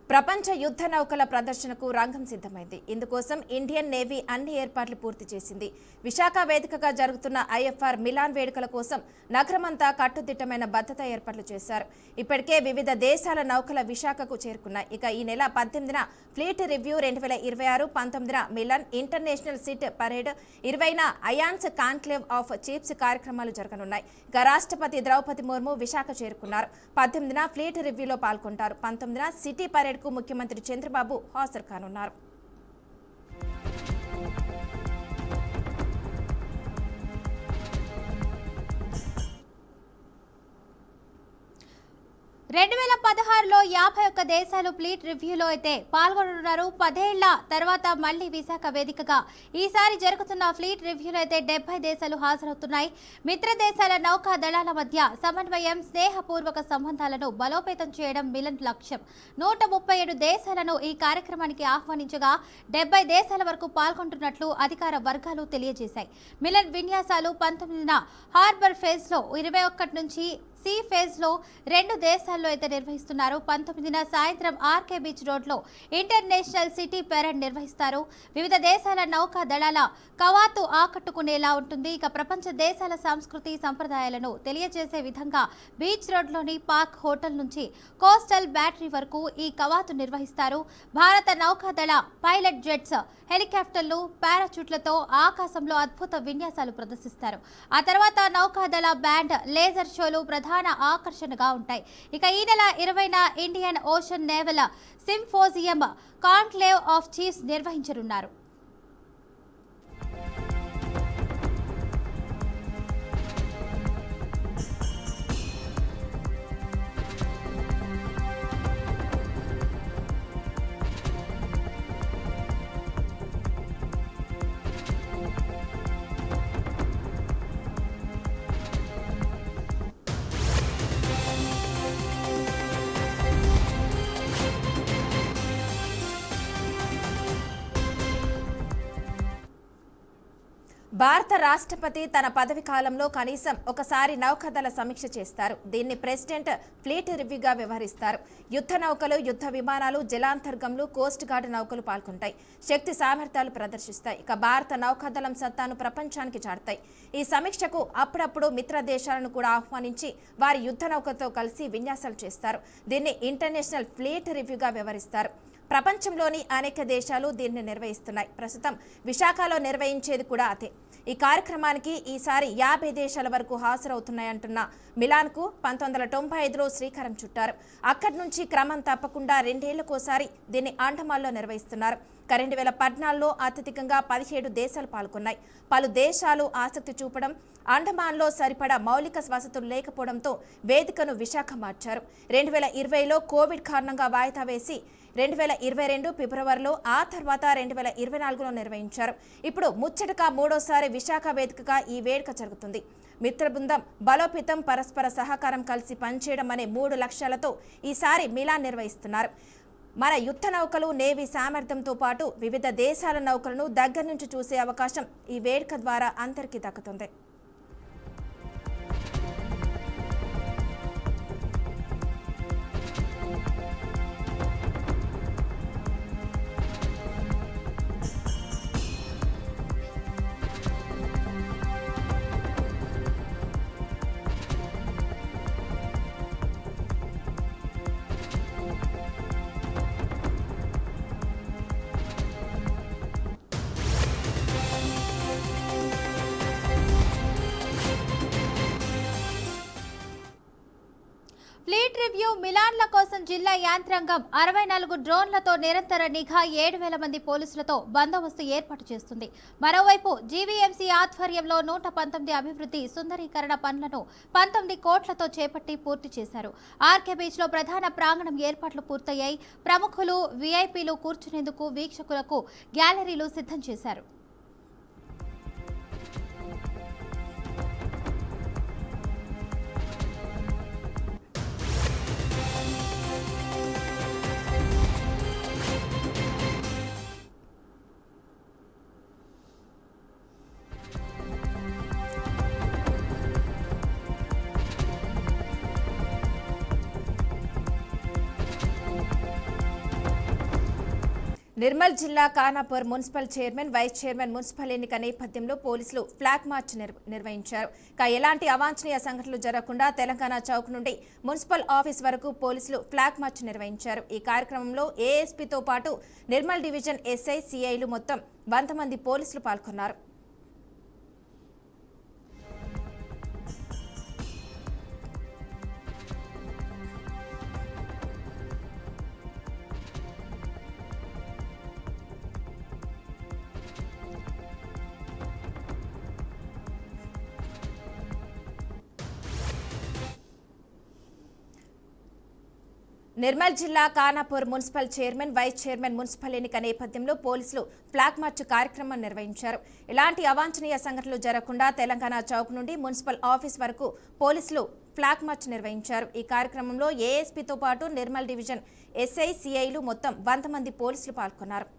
ప్రపంచ యుద్ధ నౌకల ప్రదర్శనకు రంగం సిద్ధమైంది. ఇందుకోసం ఇండియన్ నేవీ అన్ని ఏర్పాట్లు పూర్తి చేసింది. విశాఖ వేదికగా జరుగుతున్న ఐఎఫ్ఆర్ మిలాన్ వేడుకల కోసం నగరమంతా కట్టుదిట్టమైన భద్రత ఏర్పాట్లు చేశారు. ఇప్పటికే వివిధ దేశాల నౌకల విశాఖకు చేరుకున్నాయి. ఇక ఈ నెల 18న ఫ్లీట్ రివ్యూ 2026, 19న మిలాన్ ఇంటర్నేషనల్ సిట్ పరేడ్, 20న అయాన్స్ కాన్క్లేవ్ ఆఫ్ చీఫ్స్ కార్యక్రమాలు జరగనున్నాయి. ఇక రాష్ట్రపతి ద్రౌపది ముర్ము విశాఖ చేరుకున్నారు. 18న ఫ్లీట్ రివ్యూలో పాల్గొంటారు. 19న సిటీ పరేడ్ కు ముఖ్యమంత్రి చంద్రబాబు హాజరు కానున్నారు. 2016లో 51 దేశాలు ఫ్లీట్ రివ్యూలో అయితే పాల్గొనున్నారు. 10 ఏళ్ల తర్వాత మళ్లీ విశాఖ వేదికగా ఈసారి జరుగుతున్న ఫ్లీట్ రివ్యూలో అయితే 70 దేశాలు హాజరవుతున్నాయి. మిత్ర దేశాల నౌకా దళాల మధ్య సమన్వయం, స్నేహపూర్వక సంబంధాలను బలోపేతం చేయడం మిలన్ లక్ష్యం. 137 దేశాలను ఈ కార్యక్రమానికి ఆహ్వానించగా 70 దేశాల వరకు పాల్గొంటున్నట్లు అధికార వర్గాలు తెలియజేశాయి. మిలన్ విన్యాసాలు 19న హార్బర్ ఫేజ్ లో, 21 నుంచి సి ఫేజ్ లో 2 దేశాల్లో అయితే నిర్వహిస్తున్నారు. 19న సాయంత్రం ఆర్కే బీచ్ రోడ్ లో ఇంటర్నేషనల్ సిటీ పెరేడ్ నిర్వహిస్తారు. వివిధ దేశాల నౌకా దళాల కవాతు ఆకట్టుకునేలా ఉంటుంది. ఇక ప్రపంచ దేశాల సంస్కృతి సంప్రదాయాలను తెలియజేసే విధంగా బీచ్ రోడ్ లోని పార్క్ హోటల్ నుంచి కోస్టల్ బ్యాటరీ వరకు ఈ కవాతు నిర్వహిస్తారు. భారత నౌకాదళ పైలట్ జెట్స్, హెలికాప్టర్లు, పారాచూట్లతో ఆకాశంలో అద్భుత విన్యాసాలు ప్రదర్శిస్తారు. ఆ తర్వాత నౌకాదళ బ్యాండ్, లేజర్ షోలు ప్రధాన ఆకర్షణగా ఉంటాయి. ఇక ఈ నెల 20న Indian Ocean naval symposium conclave of chiefs నిర్వహించనున్నారు. భారత రాష్ట్రపతి తన పదవి కాలంలో కనీసం ఒకసారి నౌకాదళ సమీక్ష చేస్తారు. దీన్ని ప్రెసిడెంట్ ఫ్లీట్ రివ్యూగా వ్యవహరిస్తారు. యుద్ధ నౌకలు, యుద్ధ విమానాలు, జలాంతర్గంలు, కోస్ట్ గార్డ్ నౌకలు పాల్గొంటాయి. శక్తి సామర్థ్యాలు ప్రదర్శిస్తాయి. ఇక భారత నౌకాదళం సత్తాను ప్రపంచానికి చాటుతాయి. ఈ సమీక్షకు అప్పుడప్పుడు మిత్ర దేశాలను కూడా ఆహ్వానించి వారి యుద్ధ నౌకతో కలిసి విన్యాసాలు చేస్తారు. దీన్ని ఇంటర్నేషనల్ ఫ్లీట్ రివ్యూగా వ్యవహరిస్తారు. ప్రపంచంలోని అనేక దేశాలు దీన్ని నిర్వహిస్తున్నాయి. ప్రస్తుతం విశాఖలో నిర్వహించేది కూడా అదే. ఈ కార్యక్రమానికి ఈసారి 50 దేశాల వరకు హాజరవుతున్నాయంటున్న మిలాన్కు 1995లో శ్రీకారం చుట్టారు. అక్కడి నుంచి క్రమం తప్పకుండా 2 ఏళ్లకోసారి దీన్ని అండమాన్లో నిర్వహిస్తున్నారు. 2014లో అత్యధికంగా 17 దేశాలు పాల్గొన్నాయి. పలు దేశాలు ఆసక్తి చూపడం, అండమాన్లో సరిపడా మౌలిక వసతులు లేకపోవడంతో వేదికను విశాఖ మార్చారు. 2020లో కోవిడ్ కారణంగా వాయిదా వేసి 2022 ఫిబ్రవరిలో, ఆ తర్వాత 2024లో నిర్వహించారు. ఇప్పుడు ముచ్చటగా 3వసారి విశాఖ వేదికగా ఈ వేడుక జరుగుతుంది. మిత్ర బృందం బలోపేతం, పరస్పర సహకారం, కలిసి పనిచేయడం అనే 3 లక్ష్యాలతో ఈసారి మిలాన్ నిర్వహిస్తున్నారు. మన యుద్ధ నౌకలు, నేవీ సామర్థ్యంతో పాటు వివిధ దేశాల నౌకలను దగ్గర నుంచి చూసే అవకాశం ఈ వేడుక ద్వారా అందరికీ దక్కుతుంది. ఫ్లీట్ రివ్యూ మిలాన్ల కోసం జిల్లా యాంత్రాంగం 64 డ్రోన్లతో నిరంతర నిఘా, 7,000 మంది పోలీసులతో బందోబస్తు ఏర్పాటు చేస్తుంది. మరోవైపు జీవీఎంసీ ఆధ్వర్యంలో 119 అభివృద్ధి, సుందరీకరణ పనులను 19 కోట్లతో చేపట్టి పూర్తి చేశారు. ఆర్కే బీచ్ లో ప్రధాన ప్రాంగణం ఏర్పాట్లు పూర్తయ్యాయి. ప్రముఖులు, వీఐపీలు కూర్చునేందుకు వీక్షకులకు గ్యాలరీలు సిద్ధం చేశారు. నిర్మల్ జిల్లా Khanapur municipal chairman vice chairman municipal ఎన్నిక నేపథ్యంలో పోలీసులు ఫ్లాగ్ మార్చ్ నిర్వహించారు. ఎలాంటి అవాంఛనీయ సంఘటనలు జరగకుండా తెలంగాణ చౌక్ నుండి మున్సిపల్ ఆఫీస్ వరకు పోలీసులు ఫ్లాగ్ మార్చ్ నిర్వహించారు. ఈ కార్యక్రమంలో ఏఎస్పీతో పాటు నిర్మల్ డివిజన్ ఎస్ఐ సిఐలు మొత్తం 100 మంది పోలీసులు పాల్గొన్నారు. నిర్మల్ జిల్లా Khanapur municipal chairman vice chairman municipal ఎన్నిక నేపథ్యంలో పోలీసులు ఫ్లాగ్ మార్చ్ కార్యక్రమం నిర్వహించారు. ఎలాంటి అవాంఛనీయ సంఘటనలు జరగకుండా తెలంగాణ చౌక్ నుండి మున్సిపల్ ఆఫీస్ వరకు పోలీసులు ఫ్లాగ్ మార్చ్ నిర్వహించారు. ఈ కార్యక్రమంలో ఏఎస్పీతో పాటు నిర్మల్ డివిజన్ ఎస్ఐ సిఐలు మొత్తం 100 మంది పోలీసులు పాల్గొన్నారు.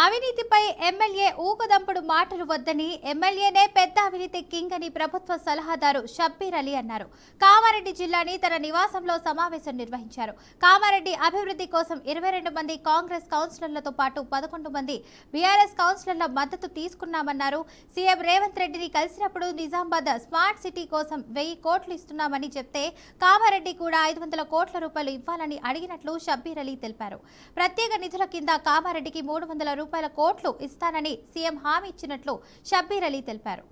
అవినీతిపై ఎమ్మెల్యే ఊకదంపుడు మాటలు వద్దని, ఎమ్మెల్యేనే పెద్ద అవినీతి కింగ్ అని ప్రభుత్వ సలహాదారు షబ్బీర్ అలీ అన్నారు. కామారెడ్డి జిల్లాని తన నివాసంలో సమావేశం నిర్వహించారు. కామారెడ్డి అభివృద్ధి కోసం 22 మంది కాంగ్రెస్ కౌన్సిలర్లతో పాటు 11 మంది బీఆర్ఎస్ కౌన్సిలర్ల మద్దతు తీసుకున్నామన్నారు. సీఎం రేవంత్ రెడ్డిని కలిసినప్పుడు నిజామాబాద్ స్మార్ట్ సిటీ కోసం 1000 కోట్లు ఇస్తున్నామని చెప్తే కామారెడ్డి కూడా 500 కోట్ల రూపాయలు ఇవ్వాలని అడిగినట్లు షబ్బీర్ అలీ తెలిపారు. ప్రత్యేక నిధుల కింద కామారెడ్డికి 300 రూపాయల కోట్లు ఇస్తానని సీఎం హామీ ఇచ్చినట్లు షబ్బీర్ అలీ తెలిపారు.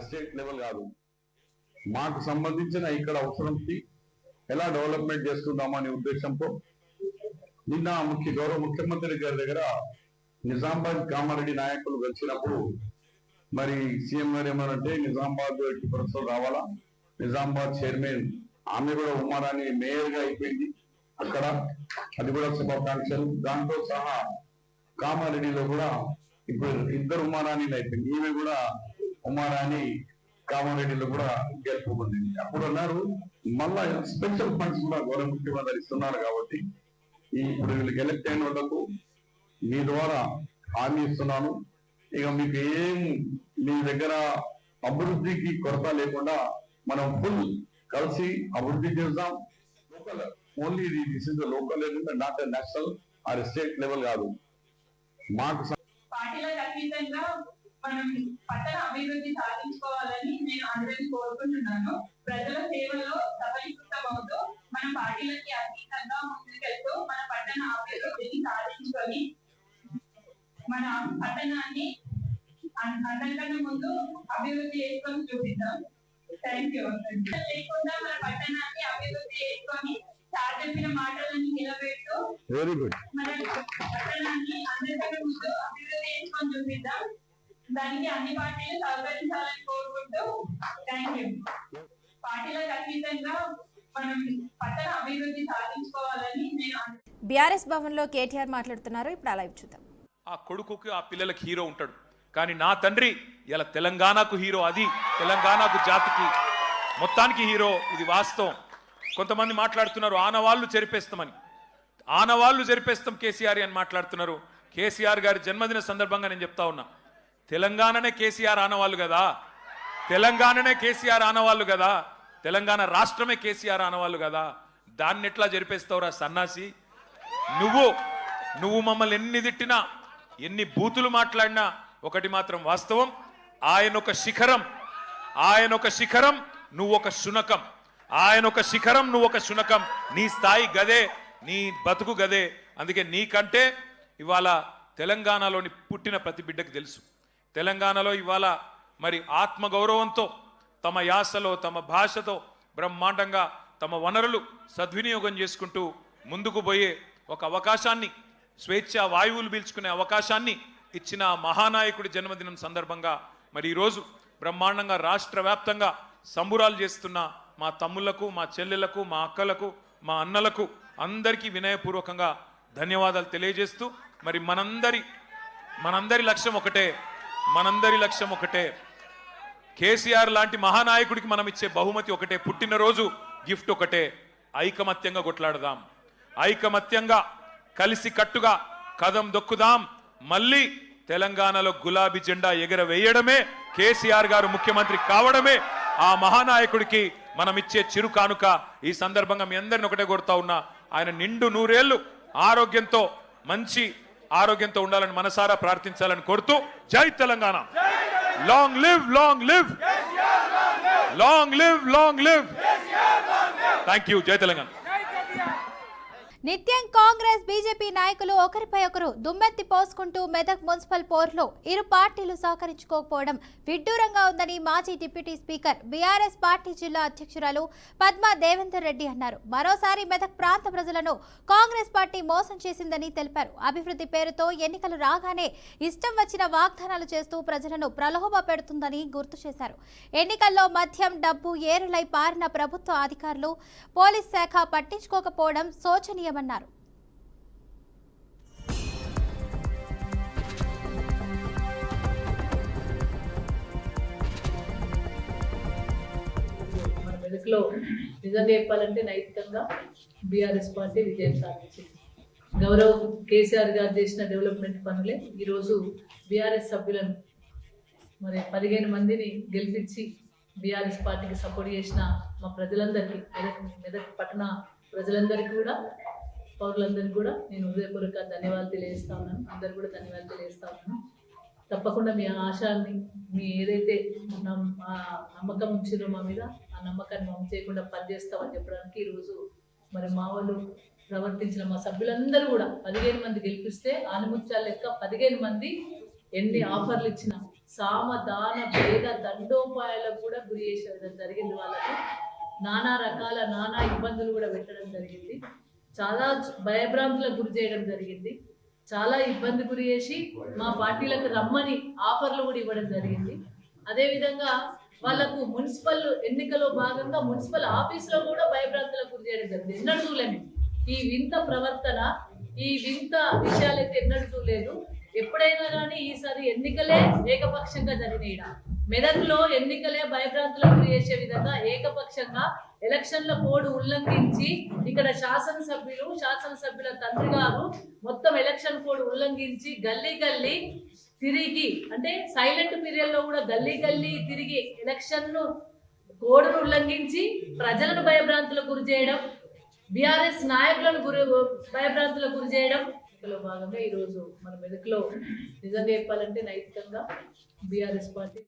స్టేట్ లెవెల్ కాదు, మాకు సంబంధించిన ఇక్కడ అవసరంకి ఎలా డెవలప్మెంట్ చేసుకుందామనే ఉద్దేశంతో నిన్న గౌరవ ముఖ్యమంత్రి గారి దగ్గర నిజామాబాద్ కామారెడ్డి నాయకులు వచ్చినప్పుడు మరి సీఎం గారు ఏమన్నారంటే నిజామాబాద్ ఎట్టి పరిస్థితులు రావాలా, నిజామాబాద్ చైర్మన్ ఆమె కూడా ఉమారాణి మేయర్ గా అయిపోయింది అక్కడ, అది కూడా శుభాకాంక్షలు. దాంతో సహా కామారెడ్డిలో కూడా ఇప్పుడు 2 ఉమారాణీలు అయిపోయింది, ఈమె కూడా ఉమారాణి కామారెడ్డిలో కూడా గెలుపుకుంది. అప్పుడు అన్నారు మళ్ళా స్పెషల్ ఫండ్స్ కూడా గౌరవ ముఖ్యమంత్రి ఇస్తున్నారు కాబట్టి ఇప్పుడు వీళ్ళకి ఎలక్ట్ అయిన వాళ్ళకు మీ ద్వారా హామీ ఇస్తున్నాను, ఇక మీకు ఏం మీ దగ్గర అభివృద్ధికి కొరత లేకుండా మనం ఫుల్ కలిసి అభివృద్ధి చేద్దాం. Local only this is the local level, not national or state level కాదు. మాకు పార్టీలకు అతీతంగా మనం పట్టణ అభివృద్ధి సాధించుకోవాలని నేను అందరినీ కోరుకుంటున్నాను. ప్రజల సేవలో సఫలీకృతమవుతూ మన పార్టీలకి అతీతంగా ముందుకెళ్తూ మన పట్టణ అభివృద్ధిని సాధించుకొని మన పట్టణాన్ని అందరికన్నా ముందు అభివృద్ధి చేసుకొని చూపిద్దాం. Thank you. లేకుండా మన పట్టణాన్ని అభివృద్ధి చేసుకొని సార్ చెప్పిన మాటలను నిలబెడుతూ వెరీ గుడ్ మన పట్టణాన్ని అందరికన్నా ముందు అభివృద్ధి చేసుకొని చూపిద్దాం. దానికి అన్ని పార్టీలు సహకరించాలని కోరుకుంటూ థ్యాంక్ యూ. పార్టీలకు అతీతంగా మనం పట్టణ అభివృద్ధి సాధించుకోవాలని నేను బీఆర్ఎస్ భవన్లో కేటీఆర్ మాట్లాడుతున్నారు. ఇప్పుడు లైవ్ చూద్దాం. ఆ కొడుకుకి ఆ పిల్లలకి హీరో ఉంటాడు, కానీ నా తండ్రి ఇలా తెలంగాణకు హీరో, అది తెలంగాణకు జాతికి మొత్తానికి హీరో. ఇది వాస్తవం. కొంతమంది మాట్లాడుతున్నారు ఆనవాళ్ళు చెరిపేస్తామని, ఆనవాళ్ళు చెరిపేస్తాం కేసీఆర్ అని మాట్లాడుతున్నారు. కేసీఆర్ గారి జన్మదిన సందర్భంగా నేను చెప్తా ఉన్నా, తెలంగాణనే కేసీఆర్ ఆనవాళ్ళు కదా, తెలంగాణనే కేసీఆర్ ఆనవాళ్ళు కదా, తెలంగాణ రాష్ట్రమే కేసీఆర్ ఆనవాళ్ళు కదా, దాన్ని ఎట్లా జరిపేస్తావురా సన్నాసి? నువ్వు మమ్మల్ని ఎన్ని తిట్టినా ఎన్ని బూతులు మాట్లాడినా ఒకటి మాత్రం వాస్తవం, ఆయన ఒక శిఖరం నువ్వు ఒక శునకం, ఆయన ఒక శిఖరం నువ్వు ఒక శునకం. నీ స్థాయి గదే, నీ బతుకు గదే. అందుకే నీకంటే ఇవాళ తెలంగాణలోని పుట్టిన ప్రతి బిడ్డకు తెలుసు తెలంగాణలో ఇవాళ మరి ఆత్మగౌరవంతో తమ యాసలో తమ భాషతో బ్రహ్మాండంగా తమ వనరులు సద్వినియోగం చేసుకుంటూ ముందుకు పోయే ఒక అవకాశాన్ని, స్వేచ్ఛ వాయువులు పీల్చుకునే అవకాశాన్ని ఇచ్చిన మహానాయకుడి జన్మదినం సందర్భంగా మరి ఈరోజు బ్రహ్మాండంగా రాష్ట్ర వ్యాప్తంగా సంబురాలు చేస్తున్న మా తమ్ముళ్లకు, మా చెల్లెలకు, మా అక్కలకు, మా అన్నలకు అందరికీ వినయపూర్వకంగా ధన్యవాదాలు తెలియజేస్తూ మరి మనందరి లక్ష్యం ఒకటే, కేసీఆర్ లాంటి మహానాయకుడికి మనం ఇచ్చే బహుమతి ఒకటే, పుట్టినరోజు గిఫ్ట్ ఒకటే, ఐకమత్యంగా కొట్లాడదాం, ఐకమత్యంగా కలిసి కట్టుగా కదం దొక్కుదాం, మళ్ళీ తెలంగాణలో గులాబీ జెండా ఎగరవేయడమే, కేసీఆర్ గారు ముఖ్యమంత్రి కావడమే ఆ మహానాయకుడికి మనం ఇచ్చే చిరు కానుక. ఈ సందర్భంగా మీ అందరిని ఒకటే కోరుతా ఉన్నా, ఆయన నిండు 100 ఏళ్లు ఆరోగ్యంతో, మంచి ఆరోగ్యంతో ఉండాలని మనసారా ప్రార్థించాలని కోరుతూ, జై Telangana, long live, long live, long live, long live. Thank you. జై తెలంగాణ. నిత్యం కాంగ్రెస్ బీజేపీ నాయకులు ఒకరిపై ఒకరు దుమ్మెత్తి పోసుకుంటూ మెదక్ మున్సిపల్ పోర్లో ఇరు పార్టీలు సహకరించుకోకపోవడం విడ్డూరంగా ఉందని మాజీ డిప్యూటీ స్పీకర్ బీఆర్ఎస్ పార్టీ జిల్లా అధ్యక్షురాలు పద్మా దేవేందర్ రెడ్డి అన్నారు. మరోసారి మెదక్ ప్రాంత ప్రజలను కాంగ్రెస్ పార్టీ మోసం చేసిందని తెలిపారు. అభివృద్ధి పేరుతో ఎన్నికలు రాగానే ఇష్టం వచ్చిన వాగ్దానాలు చేస్తూ ప్రజలను ప్రలోభ పెడుతుందని గుర్తు చేశారు. ఎన్నికల్లో మద్యం, డబ్బు ఏరులై పారిన ప్రభుత్వ అధికారులు, పోలీస్ శాఖ పట్టించుకోకపోవడం శోచనీయమన్నారు. మన మెదక్లో నిజంగా చెప్పాలంటే నైతికంగా బీఆర్ఎస్ పార్టీ విజయం సాధించింది. గౌరవ్ కేసీఆర్ గారు చేసిన డెవలప్మెంట్ పనులే ఈరోజు బీఆర్ఎస్ సభ్యులను మరి 15 మందిని గెలిపించి బీఆర్ఎస్ పార్టీకి సపోర్ట్ చేసిన మా ప్రజలందరికీ, మెదక్ పట్టణ ప్రజలందరికీ కూడా, పౌరులందరికీ కూడా నేను హృదయపూర్వక ధన్యవాదాలు తెలియజేస్తా ఉన్నాను. అందరు కూడా ధన్యవాదాలు తెలియజేస్తా ఉన్నాను. తప్పకుండా మీ ఆశాన్ని, మీ ఏదైతే నమ్మకం ఉంచిరో మా మీద, ఆ నమ్మకాన్ని మనం చేయకుండా పనిచేస్తామని చెప్పడానికి ఈరోజు మరి మా వాళ్ళు ప్రవర్తించిన మా సభ్యులందరూ కూడా 15 మంది గెలిపిస్తే ఆనిముత్యాల లెక్క 15 మంది ఎన్ని ఆఫర్లు ఇచ్చినా సామదాన భేద దండోపాయాలకు కూడా గురి చేసేయడం జరిగింది. వాళ్ళకి నానా ఇబ్బందులు కూడా పెట్టడం జరిగింది. చాలా భయభ్రాంతులకు గురి చేయడం జరిగింది. చాలా ఇబ్బంది గురి చేసి మా పార్టీలకు రమ్మని ఆఫర్లు కూడా ఇవ్వడం జరిగింది. అదేవిధంగా వాళ్ళకు మున్సిపల్ ఎన్నికలో భాగంగా మున్సిపల్ ఆఫీసులో కూడా భయభ్రాంతులకు గురి చేయడం జరిగింది. ఎన్నడూ చూడలేదు ఈ వింత ప్రవర్తన, ఈ వింత విషయాలైతే ఎన్నడూ చూడలేదు. ఎప్పుడైనా కానీ ఈసారి ఎన్నికలే ఏకపక్షంగా జరిగినాయి. మెదక్లో ఎన్నికలే భయభ్రాంతులకు గురి చేసే విధంగా ఏకపక్షంగా ఎలక్షన్ల కోడ్ ఉల్లంఘించి ఇక్కడ శాసనసభ్యుల తండ్రి గారు మొత్తం ఎలక్షన్ కోడ్ ఉల్లంఘించి గల్లీ తిరిగి, అంటే సైలెంట్ పీరియడ్ లో కూడా గల్లీ తిరిగి ఎలక్షన్ కోడ్ను ఉల్లంఘించి ప్రజలను భయభ్రాంతులకు గురి చేయడం, బీఆర్ఎస్ నాయకులను భయభ్రాంతులకు గురి చేయడం లో భాగంగా ఈరోజు మన మెదక్లో నిజంగా చెప్పాలంటే నైతికంగా బీఆర్ఎస్ పార్టీ